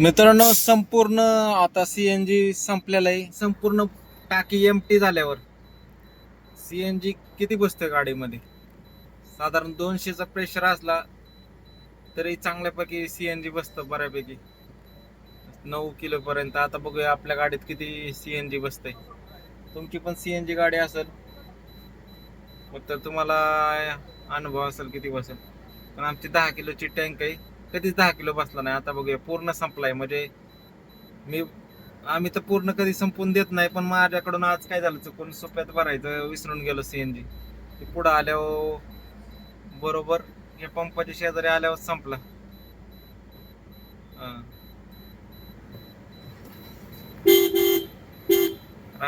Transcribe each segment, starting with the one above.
मित्रांनो, संपूर्ण आता सीएनजी संपलेलं आहे. संपूर्ण टाकी एमटी झाल्यावर सीएनजी किती बसतं गाडीमध्ये? साधारण 200चा प्रेशर असला तरी चांगल्यापैकी सीएनजी बसतं बऱ्यापैकी 9 किलो पर्यंत. आता बघूया आपल्या गाडीत किती सीएनजी बसतंय. तुमची पण सीएनजी गाडी असेल तर तुम्हाला अनुभव असेल किती बसेल. पण आमची 10 किलोची टँक आहे, कधीच 10 किलो बसला नाही. आता बघूया पूर्ण संपलाय. म्हणजे मी आम्ही तर पूर्ण कधी संपून देत नाही, पण माझ्याकडून आज काय झालं, चुकून सोप्यात भरायचं विसरून गेलो सीएनजी. ते पुढं आल्यावर बरोबर हे पंपाच्या शेजारी आल्यावर संपला.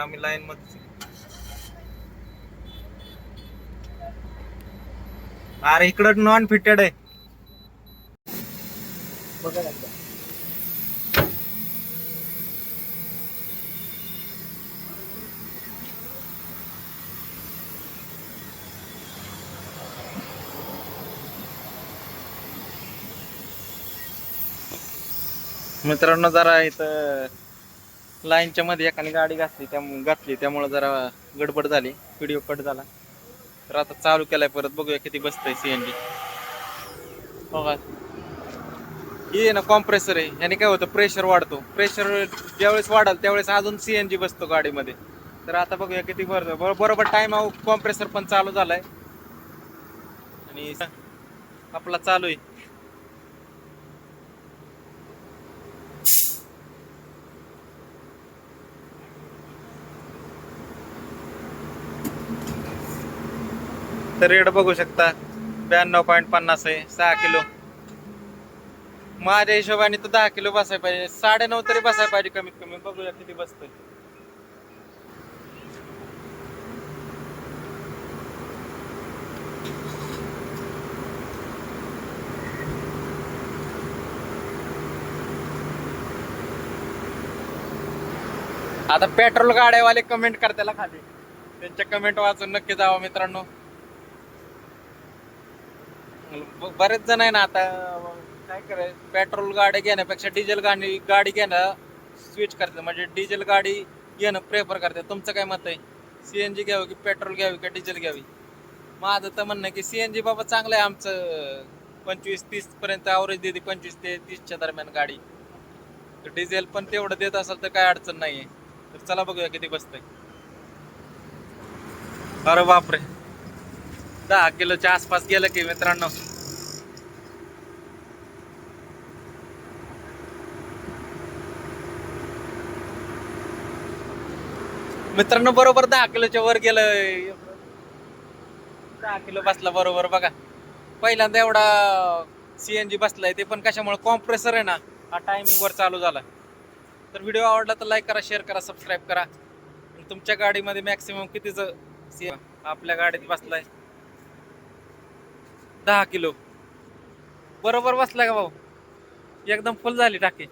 आम्ही लाईन मध्ये. अरे इकडं नॉन फिटेड आहे बघा एकदा. मित्रांनो, जरा इथं लाईनच्या मध्ये एकाने गाडी घातली त्यामुळे जरा गडबड झाली, व्हिडिओ कट झाला. तर आता चालू केलाय परत, बघूया किती बसतंय सीएनजी. बघा, हे ना कॉम्प्रेसर आहे, याने काय होतं, प्रेशर वाढतो. प्रेशर ज्यावेळेस वाढल त्यावेळेस अजून सीएनजी बसतो गाडीमध्ये. तर आता बघूया किती बरोबर टाइम कॉम्प्रेसर पण चालू झालाय आणि आपला चालू आहे. तर रेट बघू शकता, 92.50 आहे. 6 किलो. माझ्या हिशोबाने तर 10 किलो बसायला पाहिजे, 9.5 तरी बसायला पाहिजे कमीत कमी. बघूया किती बसतंय. आता पेट्रोल गाड्यावाले कमेंट करताना खाली, त्यांच्या कमेंट वाचून नक्की जावा मित्रांनो. बरेच जण आहे ना आता काय करायचं, पेट्रोल गाडी घेण्यापेक्षा डिझेल गाडी घेणं स्विच करते. म्हणजे डिझेल गाडी घेणं प्रेफर करते. तुमचं काय मत आहे? सीएनजी घ्यावी की पेट्रोल घ्यावी का डिझेल घ्यावी? माझं तर म्हणणं आहे की सीएनजी बाबा चांगलं आहे. आमचं 25-30 पर्यंत ॲव्हरेज देते, 25 ते 30च्या दरम्यान गाडी. तर डिझेल पण तेवढं देत असेल तर काय अडचण नाहीये. तर चला बघूया किती बसतंय. अरे बापरे, 10 किलोच्या आसपास गेलं की मित्रांनो. मित्रांनो, बरोबर 10 किलोच्या वर गेलं. 10 किलो बसला बरोबर. बघा, पहिल्यांदा एवढा सीएनजी बसलाय, ते पण कशामुळे? कॉम्प्रेसर आहे ना, हा टायमिंग वर चालू झाला. तर व्हिडिओ आवडला तर लाईक करा, शेअर करा, सबस्क्राईब करा. तुमच्या गाडीमध्ये मॅक्सिमम कितीच आपल्या गाडीत बसलाय? 10 किलो बरोबर बसलाय का भाऊ? एकदम फुल झाली टाकी.